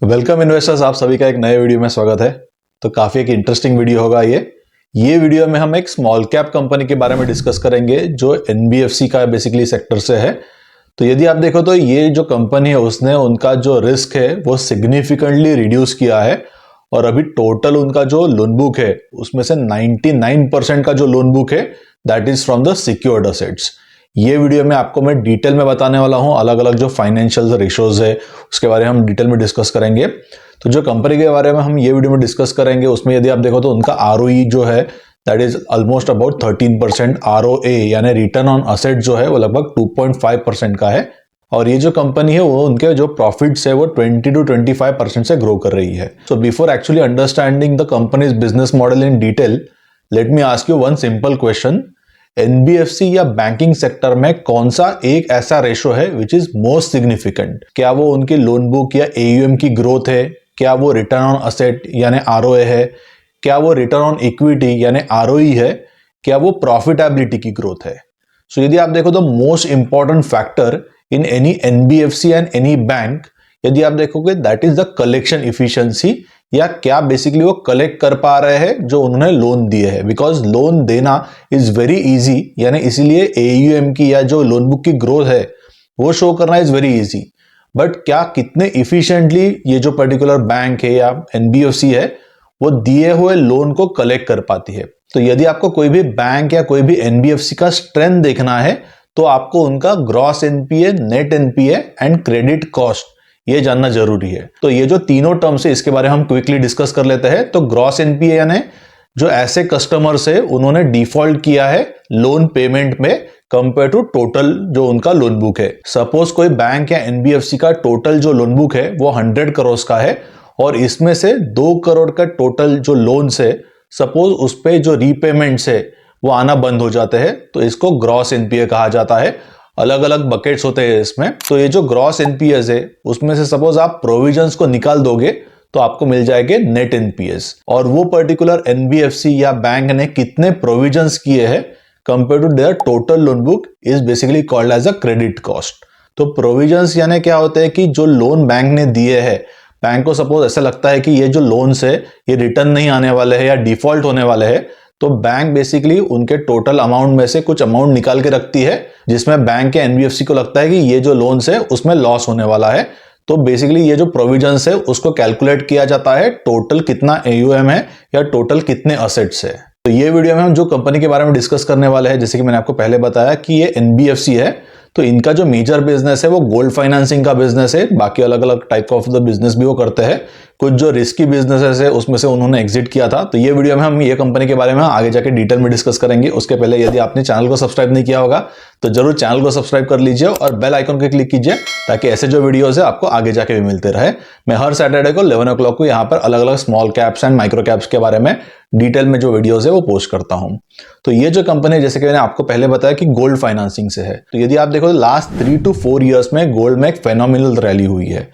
Welcome investors, आप सभी का एक नए वीडियो में स्वागत है। तो काफी एक इंटरेस्टिंग वीडियो होगा ये वीडियो में हम एक स्मॉल कैप कंपनी के बारे में डिस्कस करेंगे जो एनबीएफसी का बेसिकली सेक्टर से है। तो यदि आप देखो तो ये जो कंपनी है उसने उनका जो रिस्क है वो सिग्निफिकेंटली रिड्यूस किया है और अभी टोटल उनका जो लोन बुक है उसमें से 99% का जो लोन बुक है that is from the secured assets. ये वीडियो में आपको मैं डिटेल में बताने वाला हूं, अलग अलग जो फाइनेंशियल रेशोज है उसके बारे में हम डिटेल में डिस्कस करेंगे। तो जो कंपनी के बारे में हम ये वीडियो में डिस्कस करेंगे उसमें यदि आप देखो तो उनका आरओई जो है that is almost about 13%, ROA यानी रिटर्न ऑन असेट जो है वो लगभग 2.5% का है। और ये जो कंपनी है वो उनके जो प्रॉफिट्स है वो 20 to 25% से ग्रो कर रही है। So before actually understanding the companies business model in detail, let me ask you one simple question. NBFC या बैंकिंग सेक्टर में कौन सा एक ऐसा रेशो है विच इज मोस्ट सिग्निफिकेंट? क्या वो उनकी लोन बुक या एयूएम की ग्रोथ है? क्या वो रिटर्न ऑन असेट यानी आरओए है? क्या वो रिटर्न ऑन इक्विटी यानी आरओई है? क्या वो प्रॉफिटेबिलिटी की ग्रोथ है? सो यदि आप देखो तो most important factor in any NBFC and any bank, यदि आप देखोगे that is the collection efficiency, या क्या बेसिकली वो कलेक्ट कर पा रहे हैं जो उन्होंने लोन दिए हैं। बिकॉज लोन देना इज वेरी इजी, यानी इसीलिए एयूएम की या जो लोन बुक की ग्रोथ है वो शो करना इज वेरी इजी। बट क्या कितने इफिशिएंटली ये जो पर्टिकुलर बैंक है या एनबीएफसी है वो दिए हुए लोन को कलेक्ट कर पाती है। तो यदि आपको कोई भी बैंक या कोई भी एनबीएफसी का स्ट्रेंथ देखना है तो आपको उनका gross NPA, net NPA and credit cost ये जानना जरूरी है। तो ये जो तीनों टर्म्स है इसके बारे में हम क्विकली डिस्कस कर लेते हैं। तो ग्रॉस एनपीए यानी जो ऐसे कस्टमर्स है उन्होंने डिफॉल्ट किया है लोन पेमेंट में कंपेयर टू टोटल जो उनका लोन बुक है। सपोज कोई बैंक या एनबीएफसी का टोटल जो लोन बुक है वो 100 करोड़ का है और इसमें से 2 करोड़ का टोटल जो लोन्स है, सपोज उस पे जो रीपेमेंट्स है वो आना बंद हो जाते हैं, तो इसको ग्रॉस एनपीए कहा जाता है। अलग अलग बकेट्स होते हैं इसमें। तो ये जो ग्रॉस एनपीएस है उसमें से सपोज आप प्रोविजंस को निकाल दोगे तो आपको मिल जाएंगे नेट एनपीएस। और वो पर्टिकुलर एनबीएफसी या बैंक ने कितने प्रोविजंस किए हैं compare to their total loan book is basically called as a credit cost. तो प्रोविजंस यानी क्या होते हैं कि जो लोन बैंक ने दिए हैं, बैंक को सपोज ऐसा लगता है कि ये जो लोन्स है ये रिटर्न नहीं आने वाले हैं या डिफॉल्ट होने वाले हैं, तो बैंक बेसिकली उनके टोटल अमाउंट में से कुछ अमाउंट निकाल के रखती है जिसमें बैंक के एनबीएफसी को लगता है कि ये जो लोन्स है उसमें लॉस होने वाला है। तो बेसिकली ये जो प्रोविजंस है उसको कैलकुलेट किया जाता है टोटल कितना एयूएम है या टोटल कितने असेट्स है। तो ये वीडियो में हम जो कंपनी के बारे में डिस्कस करने वाले हैं, जैसे कि मैंने आपको पहले बताया कि ये एनबीएफसी है, तो इनका जो मेजर बिजनेस है वो गोल्ड फाइनेंसिंग का बिजनेस है। बाकी अलग अलग टाइप ऑफ द बिजनेस भी वो करते हैं। कुछ जो रिस्की बिजनेसेस है उसमें से उन्होंने एग्जिट किया था। तो ये वीडियो में हम ये कंपनी के बारे में आगे जाके डिटेल में डिस्कस करेंगे। उसके पहले यदि आपने चैनल को सब्सक्राइब नहीं किया होगा तो जरूर चैनल को सब्सक्राइब कर लीजिए और बेल आइकन पे क्लिक कीजिए ताकि ऐसे जो वीडियोस है आपको आगे जाके भी मिलते रहे। मैं हर सैटरडे को 11 o'clock को यहाँ पर अलग अलग small caps and micro caps के बारे में डिटेल में जो वीडियोस है वो पोस्ट करता हूं। तो ये जो कंपनी है, जैसे कि मैंने आपको पहले बताया कि गोल्ड फाइनेंसिंग से है, तो यदि आप देखो तो लास्ट 3 to 4 इयर्स में गोल्ड में एक फेनोमिनल रैली हुई है।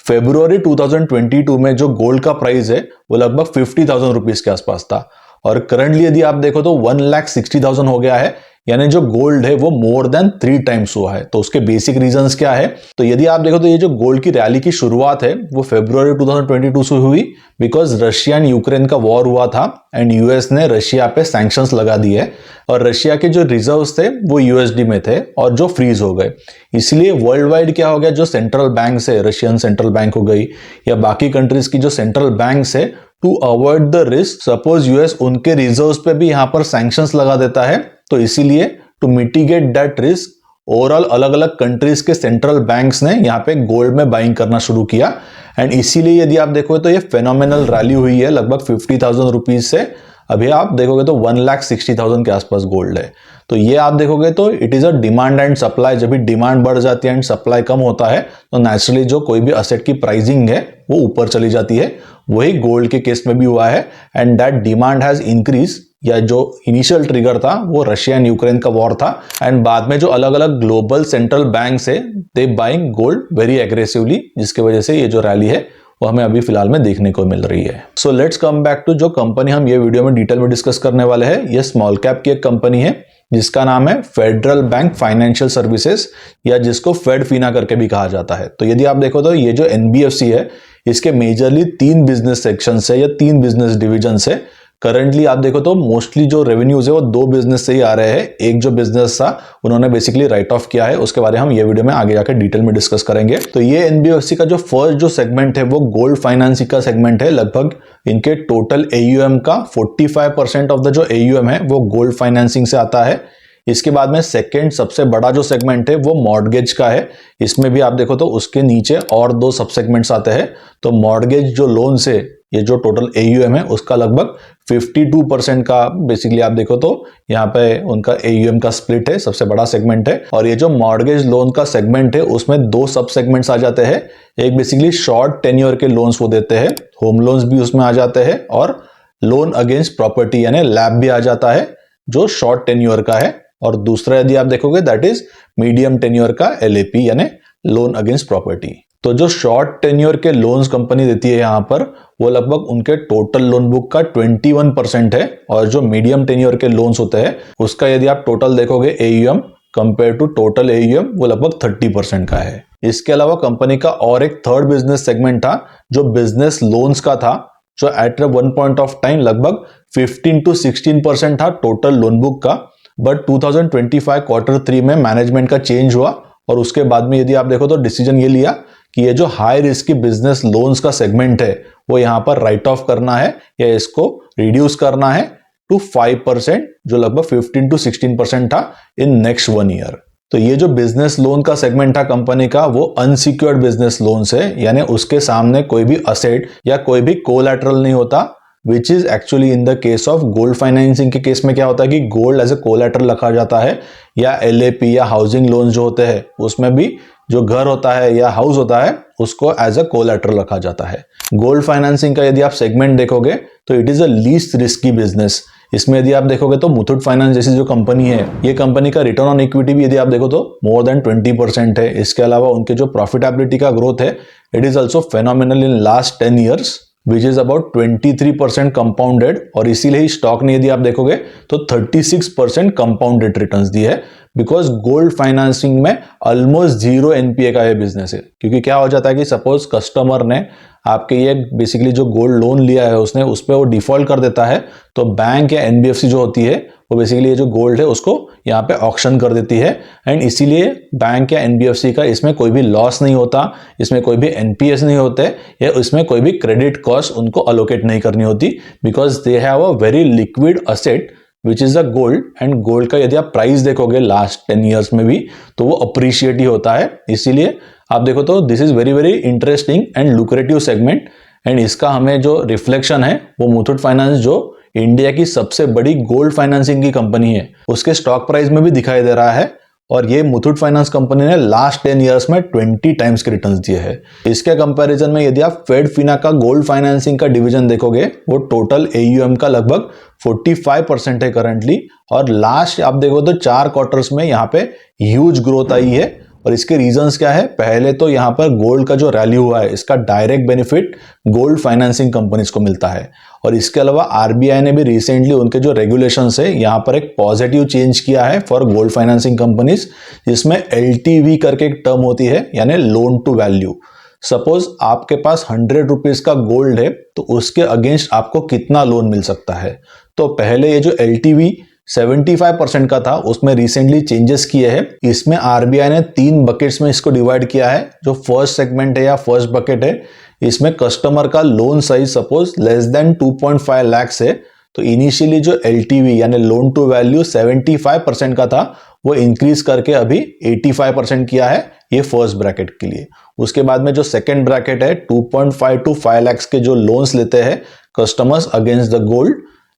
फरवरी 2022 में जो गोल्ड का प्राइस है वो लगभग 50,000 रुपीज के आसपास था और करंटली यदि आप देखो तो 1,60,000 हो गया है, यानी जो गोल्ड है वो मोर देन 3 टाइम्स हुआ है। तो उसके बेसिक रीजंस क्या है? तो यदि आप देखो तो ये जो गोल्ड की रैली की शुरुआत है वो फरवरी 2022 से हुई बिकॉज रशिया एंड यूक्रेन का वॉर हुआ था एंड यूएस ने रशिया पे सैंक्शंस लगा दिए और रशिया के जो रिजर्व्स थे वो यूएसडी में थे और जो फ्रीज हो गए। इसलिए वर्ल्ड वाइड क्या हो गया, जो सेंट्रल बैंक है, रशियन सेंट्रल बैंक हो गई या बाकी कंट्रीज की जो सेंट्रल बैंक है, to avoid the risk, suppose US उनके रिजर्व्स पे भी यहां पर सैंक्शंस लगा देता है, तो इसीलिए to mitigate that risk overall अलग अलग कंट्रीज के सेंट्रल बैंक्स ने यहाँ पे गोल्ड में बाइंग करना शुरू किया एंड इसीलिए यदि आप देखो तो ये फेनोमेनल रैली हुई है लगभग 50,000 रुपीज से अभी आप देखोगे तो 1,60,000 के आसपास गोल्ड है। तो ये आप देखोगे तो it is a demand and supply. जब भी डिमांड बढ़ जाती है एंड सप्लाई कम होता है तो नेचुरली जो कोई भी असेट की प्राइसिंग है वो ऊपर चली जाती है। वही गोल्ड के केस में भी हुआ है and that demand has increase, या जो इनिशियल ट्रिगर था वो रशिया एंड यूक्रेन का वॉर था एंड बाद में जो अलग अलग ग्लोबल सेंट्रल बैंक्स है दे बाइंग गोल्ड वेरी एग्रेसिवली, जिसकी वजह से ये जो रैली है वो हमें अभी फिलहाल में देखने को मिल रही है। So let's come back to जो कंपनी हम ये वीडियो में डिटेल में डिस्कस करने वाले हैं। ये स्मॉल कैप की एक कंपनी है जिसका नाम है फेडरल बैंक फाइनेंशियल सर्विसेज, या जिसको फेडफिना करके भी कहा जाता है। तो यदि आप देखो तो ये जो एनबीएफसी है इसके मेजरली 3 बिजनेस सेक्शंस है या 3 बिजनेस डिविजन्स है। करंटली आप देखो तो मोस्टली जो रेवेन्यूज है वो 2 बिजनेस से ही आ रहे हैं। एक जो बिजनेस था उन्होंने बेसिकली राइट ऑफ किया है, उसके बारे में हम ये वीडियो में आगे जाकर डिटेल में डिस्कस करेंगे। तो ये एनबीएफसी का जो फर्स्ट जो सेगमेंट है वो गोल्ड फाइनेंसिंग का सेगमेंट है। लगभग इनके टोटल एयूएम का 45% ऑफ द जो एयूएम है वो गोल्ड फाइनेंसिंग से आता है। इसके बाद में सेकंड सबसे बड़ा जो सेगमेंट है वो मॉर्गेज का है। इसमें भी आप देखो तो उसके नीचे और 2 सब सेगमेंट्स आते हैं। तो मॉर्गेज जो लोन से ये जो टोटल एयूएम है उसका लगभग 52% का बेसिकली आप देखो तो यहाँ पे उनका एयूएम का स्प्लिट है, सबसे बड़ा सेगमेंट है। और ये जो मॉर्गेज लोन का सेगमेंट है उसमें 2 सब सेगमेंट्स आ जाते हैं। एक बेसिकली शॉर्ट टेन्योर के लोन्स वो देते हैं, होम लोन्स भी उसमें आ जाते हैं, और लोन अगेंस्ट प्रॉपर्टी यानी लैब भी आ जाता है जो शॉर्ट टेन्योर का है। और दूसरा यदि आप देखोगे दैट इज मीडियम टेन्योर का एलएपी यानी लोन अगेंस्ट प्रॉपर्टी। तो जो शॉर्ट टेन्योर के लोन्स कंपनी देती है यहाँ पर वो लगभग उनके टोटल लोन बुक का 21% है, और जो मीडियम टेन्योर के लोन्स होते हैं उसका यदि आप टोटल देखोगे AUM compare to total AUM वो लगभग 30% का है। इसके अलावा कंपनी का और एक थर्ड बिजनेस सेगमेंट था जो बिजनेस लोन्स का था, जो at one point of time लगभग 15 to 16% था टोटल लोन बुक का। बट 2025 Q3 में मैनेजमेंट का चेंज हुआ, और उसके बाद में यदि आप देखो तो डिसीजन ये लिया कि ये जो हाई रिस्क की बिजनेस लोन्स का सेगमेंट है वो यहाँ पर राइट ऑफ करना है या इसको रिड्यूस करना है टू 5%, जो लगभग 15 to 16% था इन नेक्स्ट 1 ईयर। तो ये जो बिजनेस लोन का सेगमेंट था कंपनी का वो अनसिक्योर्ड बिजनेस लोन्स है, यानी उसके सामने कोई भी असेट या कोई भी कोलैटरल नहीं होता, which is actually in the case of gold financing के केस में क्या होता है कि गोल्ड एज ए कोलैटरल रखा जाता है, या एलएपी या हाउसिंग लोन जो होते हैं उसमें भी जो घर होता है या हाउस होता है उसको एज अ कोलैटरल रखा जाता है। गोल्ड फाइनेंसिंग का यदि आप सेगमेंट देखोगे तो it is a least risky business. इसमें यदि आप देखोगे तो मुथूट फाइनेंस जैसी जो कंपनी है ये कंपनी का रिटर्न ऑन इक्विटी भी यदि आप देखो तो मोर देन 20% है। इसके अलावा उनके जो प्रॉफिटेबिलिटी का ग्रोथ है it is also phenomenal in last 10 years which is about 23% compounded, और इसीलिए ही स्टॉक ने यदि आप देखोगे तो 36% कंपाउंडेड रिटर्न्स दी है, बिकॉज गोल्ड फाइनेंसिंग में ऑलमोस्ट 0 एनपीए का ये बिजनेस है। क्योंकि क्या हो जाता है कि सपोज कस्टमर ने आपके ये बेसिकली जो गोल्ड लोन लिया है उसने उस पर वो डिफॉल्ट कर देता है, तो बैंक या एनबीएफसी जो होती है वो बेसिकली ये जो गोल्ड है उसको यहाँ पे ऑक्शन कर देती है, एंड इसीलिए बैंक या एनबीएफसी का इसमें कोई भी लॉस नहीं होता, इसमें कोई भी एनपीएस नहीं होते, या इसमें कोई भी क्रेडिट कॉस्ट उनको अलोकेट नहीं करनी होती, because they have a very liquid asset which is the gold. And gold का यदि आप प्राइस देखोगे लास्ट 10 ईयर्स में भी तो वो अप्रिशिएट ही होता है। इसीलिए आप देखो तो this is very very interesting and lucrative segment, and इसका हमें जो रिफ्लेक्शन है वो मुथूट फाइनेंस जो इंडिया की सबसे बड़ी गोल्ड फाइनेंसिंग की कंपनी है उसके स्टॉक प्राइस में भी दिखाई दे रहा है। और ये मुथूट फाइनेंस कंपनी ने लास्ट 10 ईयर्स में 20 टाइम्स के रिटर्न्स दिए हैं। इसके कंपैरिजन में यदि आप फेडफिना का गोल्ड फाइनेंसिंग का डिवीजन देखोगे वो टोटल एयूएम का लगभग 45% है करंटली, और लास्ट आप देखो तो 4 क्वार्टर्स में यहाँ पे ह्यूज ग्रोथ आई है। और इसके रीजंस क्या है, पहले तो यहाँ पर गोल्ड का जो रैली हुआ है इसका direct benefit gold financing companies को मिलता है। और इसके अलावा आरबीआई ने भी रिसेंटली उनके जो रेगुलेशंस है यहाँ पर एक पॉजिटिव चेंज किया है फॉर गोल्ड फाइनेंसिंग कंपनीज, जिसमें एलटीवी करके एक टर्म होती है यानी लोन टू वैल्यू। सपोज आपके पास 100 रुपीज का गोल्ड है तो उसके अगेंस्ट आपको कितना लोन मिल सकता है। तो पहले ये जो एलटीवी 75% का था उसमें रिसेंटली चेंजेस किए हैं। इसमें आरबीआई ने 3 बकेट्स में इसको डिवाइड किया है। जो फर्स्ट सेगमेंट है या फर्स्ट बकेट है इसमें कस्टमर का loan size suppose less than 2.5 lakh है, तो इनिशियली जो एलटीवी यानी लोन टू वैल्यू 75% का था वो इंक्रीज करके अभी 85% किया है ये फर्स्ट ब्रैकेट के लिए। उसके बाद में जो सेकंड ब्रैकेट है 2.5 to 5 लाख के जो लोन्स लेते हैं customers against the gold,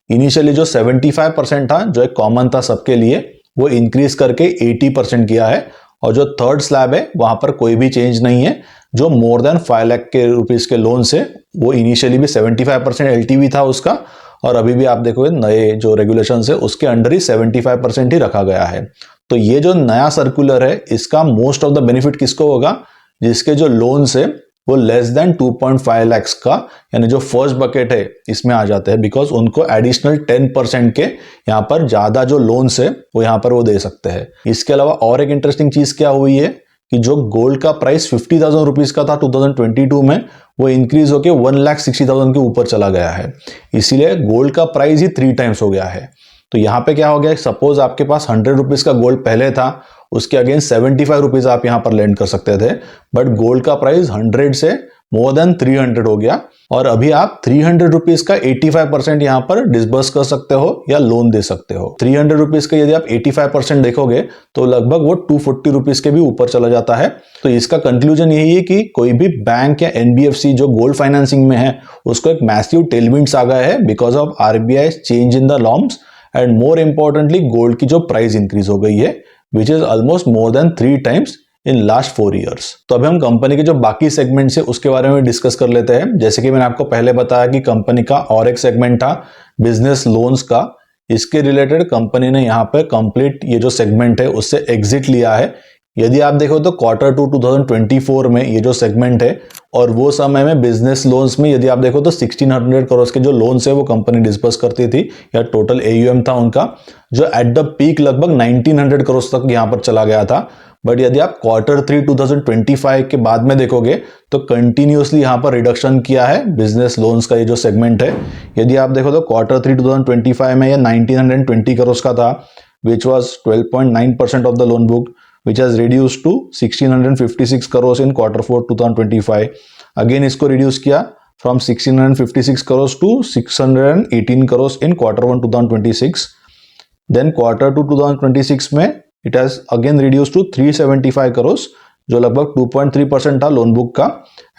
initially जो 75% था जो एक कॉमन था सबके लिए वो इंक्रीज करके 80% किया है। और जो थर्ड स्लैब है वहां पर कोई भी चेंज नहीं है। जो मोर देन 5 लाख के रुपीस के लोन से वो इनिशियली भी 75% एलटीवी था उसका, और अभी भी आप देखोगे नए जो रेगुलेशंस है उसके अंडर ही 75% ही रखा गया है। तो ये जो नया सर्कुलर है इसका मोस्ट ऑफ द बेनिफिट किसको होगा, जिसके जो लोन्स है वो लेस देन 2.5 lakhs का यानी जो फर्स्ट बकेट है इसमें आ जाते हैं, बिकॉज उनको एडिशनल 10% के यहाँ पर ज्यादा जो लोन्स है वो यहाँ पर वो दे सकते हैं। इसके अलावा और एक इंटरेस्टिंग चीज क्या हुई है कि जो गोल्ड का प्राइस 50,000 रुपीज का था 2022 में, वो इंक्रीज होकर 1,60,000 के ऊपर चला गया है। इसीलिए गोल्ड का प्राइस ही 3 टाइम्स हो गया है। तो यहाँ पे क्या हो गया, सपोज आपके पास 100 रुपीज का गोल्ड पहले था, उसके अगेंस्ट 75 रुपीज आप यहाँ पर लेंड कर सकते थे, बट गोल्ड का प्राइस 100 से मोर देन 300 हो गया और अभी आप 300 रुपीज का 85% यहाँ पर डिसबर्स कर सकते हो या लोन दे सकते हो। 300 रुपीज का यदि आप 85% देखोगे तो लगभग वो 240 रुपीज के भी ऊपर चला जाता है। तो इसका कंक्लूजन यही है कि कोई भी बैंक या एनबीएफसी जो गोल्ड फाइनेंसिंग में है उसको एक मैसिव टेलविंड्स आ गया है because of RBI change in the norms and more importantly gold की जो प्राइस इंक्रीज हो गई है which is almost more than 3 times in last 4 years। तो अभी हम कंपनी के जो बाकी सेगमेंट्स है उसके बारे में डिस्कस कर लेते हैं। जैसे कि मैंने आपको पहले बताया कि कंपनी का और एक सेगमेंट था बिजनेस लोन्स का, इसके रिलेटेड कंपनी ने यहाँ पे कंप्लीट ये जो सेगमेंट है उससे एग्जिट लिया है। यदि आप देखो तो Q2 2024 में ये जो सेगमेंट है और वो समय में बिजनेस लोन्स में यदि आप देखो तो 1600 करोड़ के जो लोन्स है वो कंपनी डिस्बर्स करती थी या टोटल AUM था उनका, जो एट द पीक लगभग 1900 करोड़ तक यहाँ पर चला गया था। बट यदि आप Q3 2025 के बाद में देखोगे तो कंटिन्यूसली यहाँ पर रिडक्शन किया है बिजनेस लोन्स का ये जो सेगमेंट है। यदि आप देखो तो Q3 2025 में ये 1920 करोड़ का था which was 12.9% of the loan book, which has reduced to 1656 crores in Q4 2025। Again इसको रिड्यूस किया from 1656 crores to 618 crores in Q1 2026। Then Q2 2026 में it has again reduce to 375 crores जो लगभग 2.3% था लोन बुक का।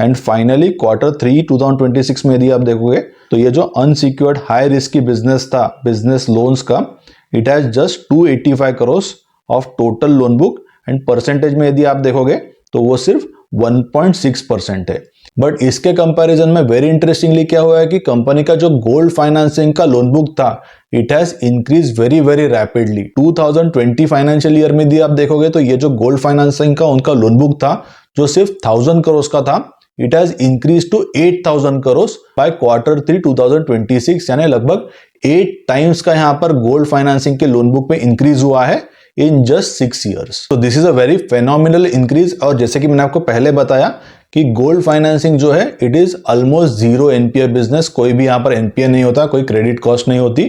And finally Q3 2026 में यदि आप देखोगे तो ये जो अनसिक्योर्ड हाई रिस्की बिजनेस था बिजनेस लोन्स का, it has just 285 crores of total loan book and percentage में यदि आप देखोगे तो वो सिर्फ 1.6% है। बट इसके कंपैरिजन में वेरी इंटरेस्टिंगली क्या हुआ है कि कंपनी का जो गोल्ड फाइनेंसिंग का लोन बुक था it has increase very very rapidly. 2020 financial year में यदि आप देखोगे तो ये जो गोल्ड फाइनेंसिंग का उनका लोन बुक था जो सिर्फ 1000 करोड़ का था, it has increase to 8000 crore by Q3 2026, यानी लगभग 8 टाइम्स का यहाँ पर गोल्ड फाइनेंसिंग के लोन बुक में इंक्रीज हुआ है इन जस्ट 6 years। तो this is a very phenomenal increase. और जैसे कि मैंने आपको पहले बताया कि गोल्ड फाइनेंसिंग जो है it is almost zero NPA business, कोई भी यहाँ पर एनपीए नहीं होता, कोई क्रेडिट कॉस्ट नहीं होती,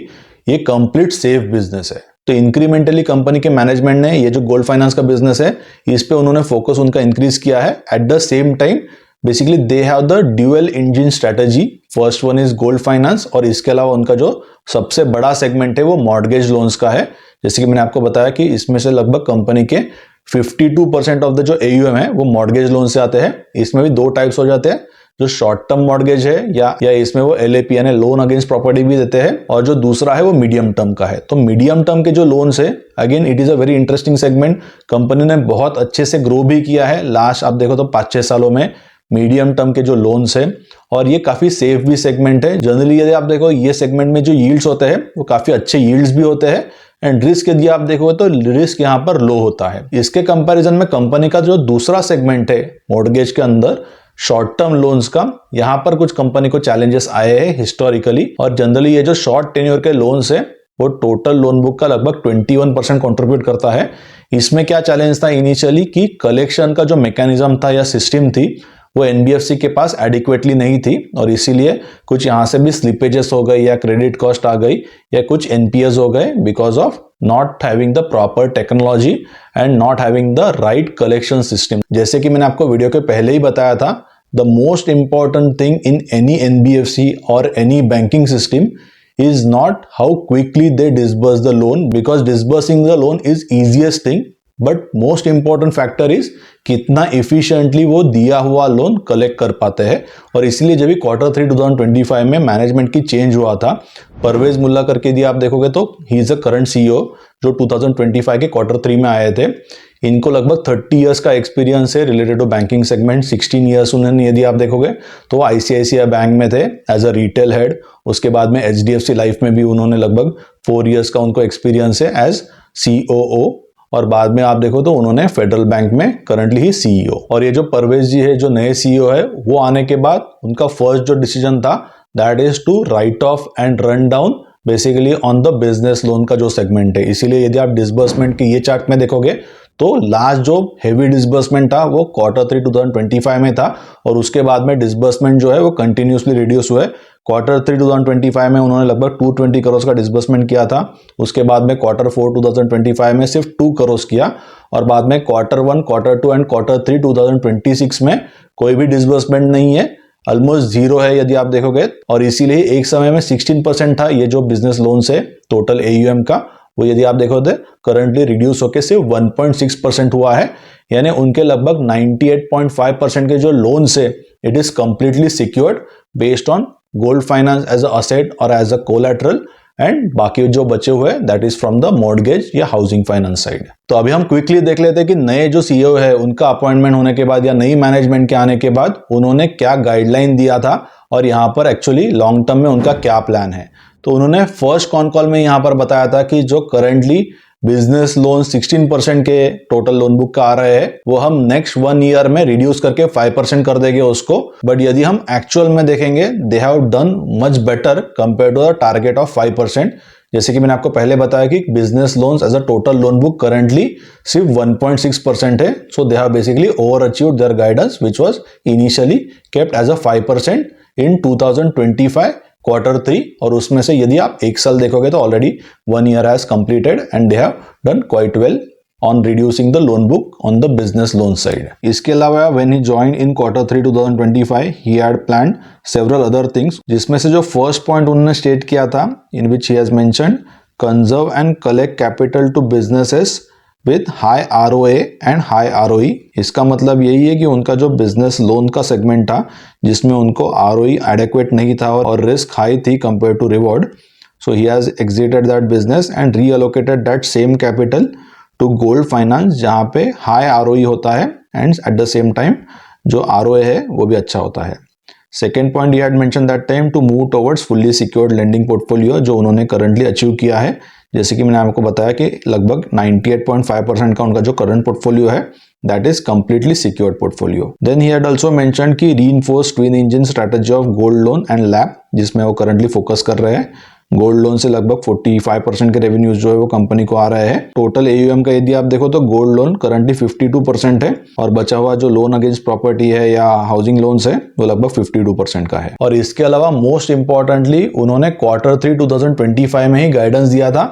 ये कंप्लीट सेफ बिजनेस है। तो इंक्रीमेंटली कंपनी के मैनेजमेंट ने ये जो गोल्ड फाइनेंस का बिजनेस है इस पे उन्होंने फोकस उनका इंक्रीज किया है। Eight the same time basically they have the dual engine strategy, first one is gold finance और इसके अलावा उनका जो सबसे बड़ा सेगमेंट है वो मॉर्गेज लोन्स का है। जैसे कि मैंने आपको बताया कि इसमें से लगभग कंपनी के 52% ऑफ द जो AUM है वो मॉर्गेज लोन से आते हैं। इसमें भी 2 टाइप्स हो जाते हैं, जो शॉर्ट टर्म मॉर्गेज है या इसमें वो LAP यानी लोन अगेंस्ट प्रॉपर्टी भी देते हैं, और जो दूसरा है वो मीडियम टर्म का है। तो मीडियम टर्म के जो लोन्स है again it is a very interesting segment. Company ने बहुत अच्छे से ग्रो भी किया है लास्ट आप देखो तो 5-6 सालों में मीडियम टर्म के जो लोन्स है, और ये काफी सेफ भी सेगमेंट है। जनरली यदि आप देखो ये सेगमेंट में जो यील्ड्स होते हैं वो काफी अच्छे यील्ड्स भी होते हैं एंड रिस्क यदि आप देखोगे तो रिस्क यहाँ पर लो होता है। इसके कंपैरिजन में कंपनी का जो दूसरा सेगमेंट है मॉर्गेज के अंदर शॉर्ट टर्म लोन्स का, यहाँ पर कुछ कंपनी को चैलेंजेस आए हैं हिस्टोरिकली, और जनरली ये जो शॉर्ट टेन्योर के लोन्स है वो टोटल लोन बुक का लगभग 21% कंट्रीब्यूट करता है। इसमें क्या चैलेंज था इनिशियली कि कलेक्शन का जो मैकेनिज्म था या सिस्टम थी वो एनबीएफसी के पास एडिक्वेटली नहीं थी, और इसीलिए कुछ यहाँ से भी स्लिपेजेस हो गई या क्रेडिट कॉस्ट आ गई या कुछ एनपीएस हो गए because of not having the proper technology and not having the right collection system. जैसे कि मैंने आपको वीडियो के पहले ही बताया था, the most important thing in any NBFC और any banking system is not how quickly they disburse the loan, because disbursing the loan is easiest thing, but most important factor is कितना efficiently वो दिया हुआ loan collect कर पाते हैं। और इसलिए जब भी Q3 2025 में मैनेजमेंट की चेंज हुआ था, परवेज मुल्ला करके यदि आप देखोगे तो he is a current CEO जो 2025 के Q3 में आए थे। इनको लगभग 30 इयर्स का एक्सपीरियंस है related to banking segment. 16 years उन्होंने यदि आप देखोगे तो वो ICICI बैंक में थे एज अ रिटेल हेड, उसके बाद में HDFC लाइफ में भी उन्होंने लगभग 4 इयर्स का उनको एक्सपीरियंस है एज COO, और बाद में आप देखो तो उन्होंने फेडरल बैंक में करंटली ही सीईओ। और ये जो परवेज जी है, जो नए सीईओ है, वो आने के बाद उनका फर्स्ट जो डिसीजन था that is to write off and run down basically on the business loan का जो सेगमेंट है। इसीलिए यदि आप डिसबर्समेंट की ये चार्ट में देखोगे तो लास्ट जो हेवी डिसबर्समेंट था वो Q3 2025 में था और उसके बाद में डिसबर्समेंट जो है वो कंटिन्यूसली रिड्यूस हुए। Q3 2025 में उन्होंने लगभग 220 करोड़ का डिसबर्समेंट किया था। उसके बाद में Q4 2025 में सिर्फ 2 करोड़ किया और बाद में Q1, Q2 एंड Q3 2026 में कोई भी डिसबर्समेंट नहीं है, ऑलमोस्ट जीरो है यदि आप देखोगे। और इसीलिए एक समय में 16% था ये जो बिजनेस लोन से टोटल AUM का, वो यदि आप देखो तो करंटली रिड्यूस होकर सिर्फ 1.6% हुआ है। यानी उनके लगभग 98.5% के जो लोन से it is completely secured based on gold finance as a asset और एज अ कोलैटरल, एंड बाकी जो बचे हुए that is from the mortgage या हाउसिंग फाइनेंस साइड। तो अभी हम क्विकली देख लेते हैं कि नए जो सीईओ है उनका अपॉइंटमेंट होने के बाद या नई मैनेजमेंट के आने के बाद उन्होंने क्या गाइडलाइन दिया था और यहाँ पर एक्चुअली लॉन्ग टर्म में उनका क्या प्लान है। तो उन्होंने फर्स्ट कॉन कॉल में यहाँ पर बताया था कि जो करंटली बिजनेस लोन 16% के टोटल लोन बुक का आ रहे हैं वो हम नेक्स्ट 1 ईयर में रिड्यूस करके 5% कर देंगे उसको। बट यदि हम एक्चुअल में देखेंगे they have done much better compare to the target of 5%। जैसे कि मैंने आपको पहले बताया कि business loans as a total loan book currently सिर्फ 1.6% है। So they have basically over achieved their guidance which was initially kept as a 5% in 2025 Q3। और उसमें से यदि आप एक साल देखोगे तो already 1 year has completed and they have done quite well on reducing the loan book on the business loan side. इसके अलावा when he joined in Q3 2025 he had planned several other things, जिसमें से जो first point उन्होंने state किया था in which he has mentioned conserve and collect capital to businesses with high ROA and high ROE। इसका मतलब यही है कि उनका जो बिजनेस लोन का सेगमेंट था जिसमें उनको ROE adequate नहीं था और रिस्क हाई थी compared to reward, so he has exited that business and reallocated that same capital to gold finance जहां पे हाई ROE होता है and at the same time जो ROA है वो भी अच्छा होता है। Second point, he had mention that time to move towards fully secured lending portfolio, जो उन्होंने करंटली अचीव किया है। जैसे कि मैंने आपको बताया कि लगभग 98.5% का उनका जो करंट पोर्टफोलियो है that is completely secured portfolio. Then he had also mentioned कि reinforce twin engine strategy of gold loan and LAP, जिसमें वो करंटली फोकस कर रहे हैं। गोल्ड लोन से लगभग 45% के रेवेन्यूज जो है वो कंपनी को आ रहे हैं। टोटल AUM का यदि आप देखो तो गोल्ड लोन करंटली 52% है और बचा हुआ जो लोन अगेंस्ट प्रॉपर्टी है या हाउसिंग लोन्स है वो लगभग 52% का है। और इसके अलावा मोस्ट इंपॉर्टेंटली उन्होंने Q3 2025 में ही गाइडेंस दिया था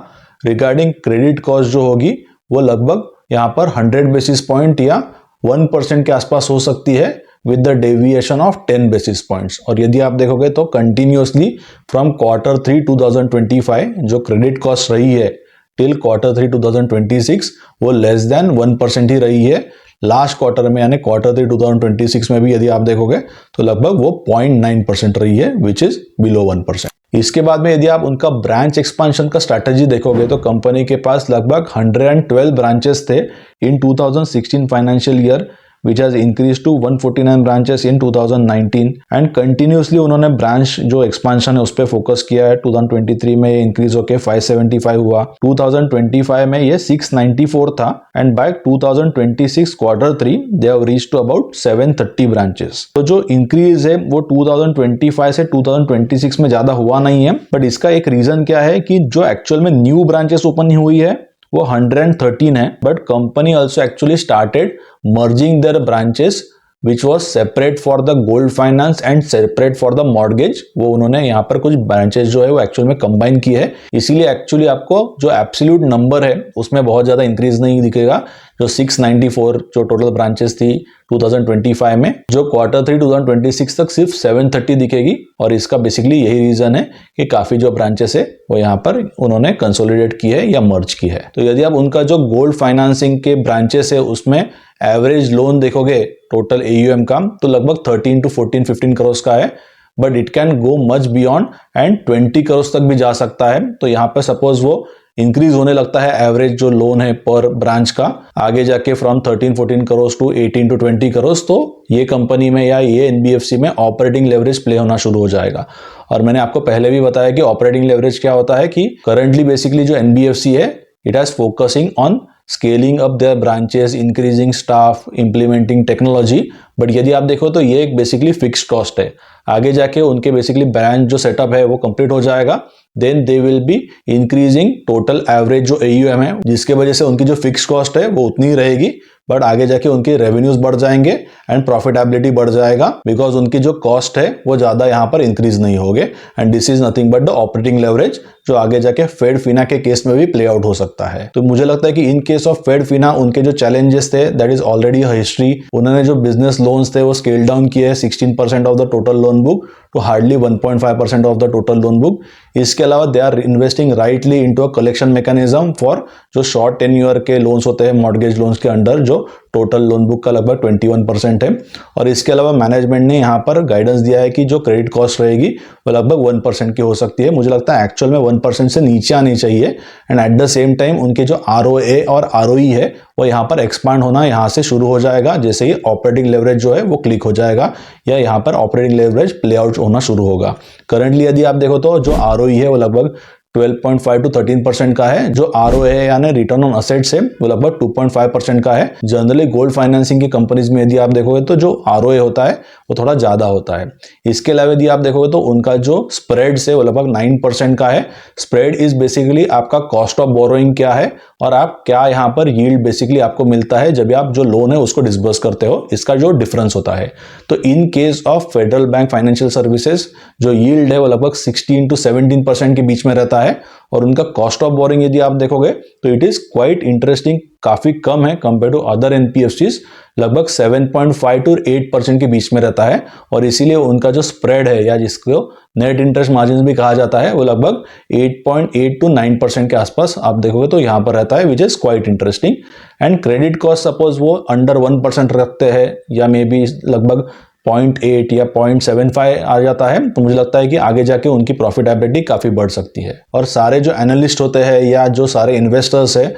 रिगार्डिंग क्रेडिट कॉस्ट जो होगी वो लगभग यहाँ पर 100 बेसिस पॉइंट या 1% के आसपास हो सकती है with the deviation of 10 basis points। और यदि आप देखोगे तो कंटिन्यूसली फ्रॉम Q3 2025 जो क्रेडिट कॉस्ट रही है टिल Q3 2026 वो लेस देन 1% ही रही है। लास्ट क्वार्टर में यानी Q3 2026 में भी यदि आप देखोगे तो लगभग वो 0.9% रही है विच इज बिलो 1%। इसके बाद में यदि आप उनका ब्रांच एक्सपांशन का स्ट्रैटेजी देखोगे तो कंपनी के पास लगभग 112 ब्रांचेस थे इन 2016 financial year which has increased to 149 branches in 2019 and continuously उन्होंने ब्रांच जो एक्सपांशन है उस पर फोकस किया है। 2023 में ये इंक्रीज होकर 575 हुआ, 2025 में ये 694 था and by 2026 Q3 they have reached to about 730 branches. तो जो इंक्रीज है वो 2025 से 2026 में ज्यादा हुआ नहीं है, बट इसका एक रीजन क्या है कि जो एक्चुअल में न्यू ब्रांचेस ओपन हुई है वो 113 है, but company also actually started merging their branches which was separate for the gold finance and separate for the mortgage. वो उन्होंने यहाँ पर कुछ ब्रांचेस जो है वो एक्चुअल में कंबाइन की है, इसीलिए एक्चुअली आपको जो एब्सोल्यूट नंबर है उसमें बहुत ज्यादा इंक्रीज नहीं दिखेगा। जो 694 जो टोटल ब्रांचेस थी 2025 में, जो Q3 2026 तक सिर्फ 730 दिखेगी। और इसका बेसिकली यही रीजन है कि काफी जो ब्रांचेस है वो यहाँ पर उन्होंने कंसोलिडेट की है या मर्ज की है। तो यदि आप उनका जो गोल्ड फाइनेंसिंग के ब्रांचेस है उसमें एवरेज लोन देखोगे टोटल AUM का तो लगभग 13 to 15 करोड़ का है, but it can go much beyond and 20 crore तक भी जा सकता है। तो यहाँ पर सपोज वो इंक्रीज होने लगता है एवरेज जो लोन है पर ब्रांच का आगे जाके from 13-14 crore to 18 to 20 crore, तो ये कंपनी में या ये NBFC में ऑपरेटिंग लेवरेज प्ले होना शुरू हो जाएगा। और मैंने आपको पहले भी बताया कि ऑपरेटिंग लेवरेज क्या होता है कि करंटली बेसिकली जो NBFC है it has focusing on scaling up their branches, increasing staff, implementing technology. But यदि आप देखो तो ये एक बेसिकली फिक्स्ड कॉस्ट है। आगे जाके उनके बेसिकली ब्रांच जो सेटअप है वो कंप्लीट हो जाएगा, then they will be increasing total average जो AUM है, जिसके वजह से उनकी जो फिक्स कॉस्ट है वो उतनी ही रहेगी, बट आगे जाके उनके रेवेन्यूज बढ़ जाएंगे एंड प्रॉफिटेबिलिटी बढ़ जाएगा, बिकॉज उनकी जो कॉस्ट है वो ज्यादा यहाँ पर इंक्रीज नहीं होगे। And this is nothing but the operating leverage, जो आगे जाके फेड फिना के केस में भी प्ले आउट हो सकता है। तो मुझे लगता है कि इन केस ऑफ फेड फिना उनके जो चैलेंजेस थे दैट इज ऑलरेडी हिस्ट्री। उन्होंने जो बिजनेस लोन्स थे वो स्केल डाउन किए 16% of the total loan book to hardly 1.5% of the total loan book. इसके अलावा they are investing rightly into a collection mechanism for जो शॉर्ट टेन्योर के loans होते हैं मॉर्गेज लोन्स के अंडर, जो टोटल लोन बुक का लगभग 21% है। और इसके अलावा मैनेजमेंट ने यहाँ पर गाइडेंस दिया है कि जो क्रेडिट कॉस्ट रहेगी वो लगभग 1% की हो सकती है। मुझे लगता है एक्चुअल में 1% से नीचे आनी चाहिए। And at the same time उनके जो ROA और ROE है वो यहाँ पर एक्सपांड होना यहाँ से शुरू हो जाएगा, जैसे ही ऑपरेटिंग लेवरेज जो है वो क्लिक हो जाएगा या यहाँ पर ऑपरेटिंग लेवरेज प्ले आउट होना शुरू होगा। करंटली यदि आप देखो तो जो ROE है वो लगभग 12.5 to 13% का है। जो ROA है यानी रिटर्न ऑन असेट्स है वो लगभग 2.5% का है। जनरली गोल्ड फाइनेंसिंग की कंपनीज में यदि आप देखोगे तो जो ROA होता है वो थोड़ा ज्यादा होता है। इसके अलावा यदि आप देखोगे तो उनका जो स्प्रेड है वो लगभग 9% का है। स्प्रेड इज बेसिकली आपका कॉस्ट ऑफ बोरोइंग क्या है और आप क्या यहाँ पर यील्ड बेसिकली आपको मिलता है जब आप जो लोन है उसको डिस्बर्स करते हो, इसका जो डिफरेंस होता है। तो in case of federal bank financial services जो यील्ड है वो लगभग 16 to 17% के बीच में रहता है। और उनका कॉस्ट ऑफ बोरिंग यदि आप देखोगे तो इट इज क्वाइट इंटरेस्टिंग, काफी कम है कंपेयर टू अदर NBFCs, लगभग 7.5 to 8% के बीच में रहता है। और इसीलिए उनका जो स्प्रेड है या जिसको नेट इंटरेस्ट मार्जिन भी कहा जाता है वो लगभग 8.8 to 9% के आसपास आप देखोगे तो यहाँ पर रहता है, which is quite interesting. And credit cost suppose वो अंडर 1% रखते हैं या मे बी लगभग 0.8 या 0.75 आ जाता है, तो मुझे लगता है कि आगे जाके उनकी प्रॉफिटेबिलिटी काफी बढ़ सकती है। और सारे जो एनालिस्ट होते हैं या जो सारे इन्वेस्टर्स है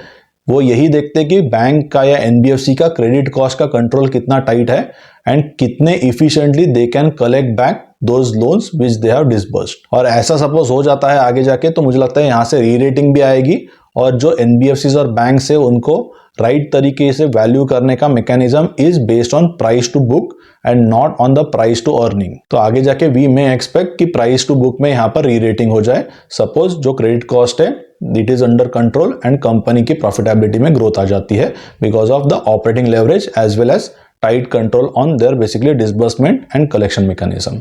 वो यही देखते हैं कि बैंक का या NBFC का क्रेडिट कॉस्ट का कंट्रोल कितना टाइट है एंड कितने efficiently they can collect back those loans which they have disbursed. और ऐसा सपोज हो जाता है आगे जाके तो मुझे लगता है यहाँ से री रेटिंग भी आएगी और जो NBFCs और बैंक्स है उनको राइट तरीके से वैल्यू करने का mechanism is based on price to book and not on the price to earning. तो आगे जाके वी मे एक्सपेक्ट कि प्राइस टू बुक में यहाँ पर री रेटिंग हो जाए, सपोज जो क्रेडिट कॉस्ट है it is under control and company की प्रॉफिटेबिलिटी में ग्रोथ आ जाती है because of the operating leverage as well as tight control on their basically disbursement and collection mechanism.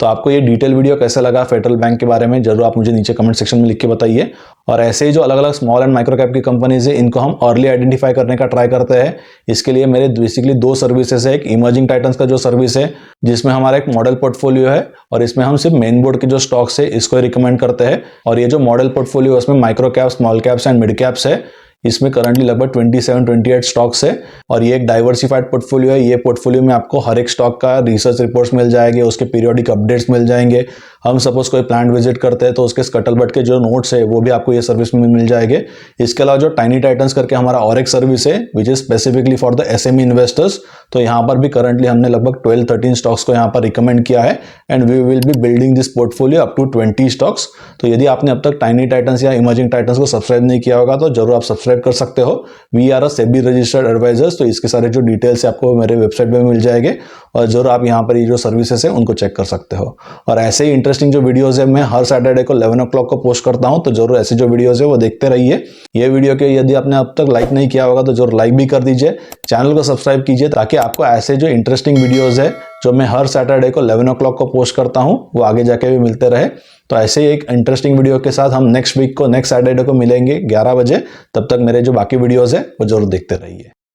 तो आपको ये डिटेल वीडियो कैसा लगा फेडरल बैंक के बारे में जरूर आप मुझे नीचे कमेंट सेक्शन में लिख के बताइए। और ऐसे ही जो अलग अलग स्मॉल एंड माइक्रो कैप की कंपनीज है इनको हम अर्ली आइडेंटिफाई करने का ट्राई करते हैं। इसके लिए मेरे बेसिकली 2 सर्विसेज है। एक इमर्जिंग टाइटन्स का जो सर्विस है जिसमें हमारा एक मॉडल पोर्टफोलियो है और इसमें हम सिर्फ मेन बोर्ड के जो स्टॉक्स है इसको रिकमेंड करते हैं। और ये जो मॉडल पोर्टफोलियो है उसमें micro cap, small caps and mid caps है। इसमें करंटली लगभग 27-28 स्टॉक्स है और ये एक डाइवर्सिफाइड पोर्टफोलियो है। ये पोर्टफोलियो में आपको हर एक स्टॉक का रिसर्च रिपोर्ट्स मिल जाएंगे, उसके पीरियोडिक अपडेट्स मिल जाएंगे। हम सपोज कोई प्लांट विजिट करते हैं तो उसके स्कटलबट के जो नोट्स है वो भी आपको ये सर्विस में मिल जाएंगे। इसके अलावा जो टाइनी टाइटन्स करके हमारा और एक सर्विस है which is specifically for the SME investors, तो यहाँ पर भी करंटली हमने लगभग 12-13 स्टॉक्स को यहाँ पर रिकमेंड किया है and we will be building this portfolio up to 20 stocks. तो यदि आपने अब तक टाइनी टाइटन्स या इमर्जिंग टाइटन्स को सब्सक्राइब नहीं किया होगा तो जरूर आप सब्सक्राइब कर सकते हो। We are a SEBI registered advisors, तो इसके सारे जो डिटेल्स है आपको मेरे वेबसाइट पे मिल जाएंगे और जरूर आप यहाँ पर ये जो सर्विसेज है उनको चेक कर सकते हो। और ऐसे ही इंटरेस्टिंग जो वीडियोस है मैं हर सैटरडे को 11 o'clock को पोस्ट करता हूँ, तो जरूर ऐसे जो वीडियोस है वो देखते रहिए। ये वीडियो के यदि आपने अब तक लाइक नहीं किया होगा तो जरूर लाइक भी कर दीजिए, चैनल को सब्सक्राइब कीजिए ताकि आपको ऐसे जो इंटरेस्टिंग वीडियोस है जो मैं हर सैटरडे को 11 o'clock को पोस्ट करता हूँ वो आगे जाके भी मिलते रहे। तो ऐसे ही एक इंटरेस्टिंग वीडियो के साथ हम नेक्स्ट वीक को नेक्स्ट सैटरडे को मिलेंगे 11 बजे। तब तक मेरे जो बाकी वीडियोस है वो जरूर देखते रहिए।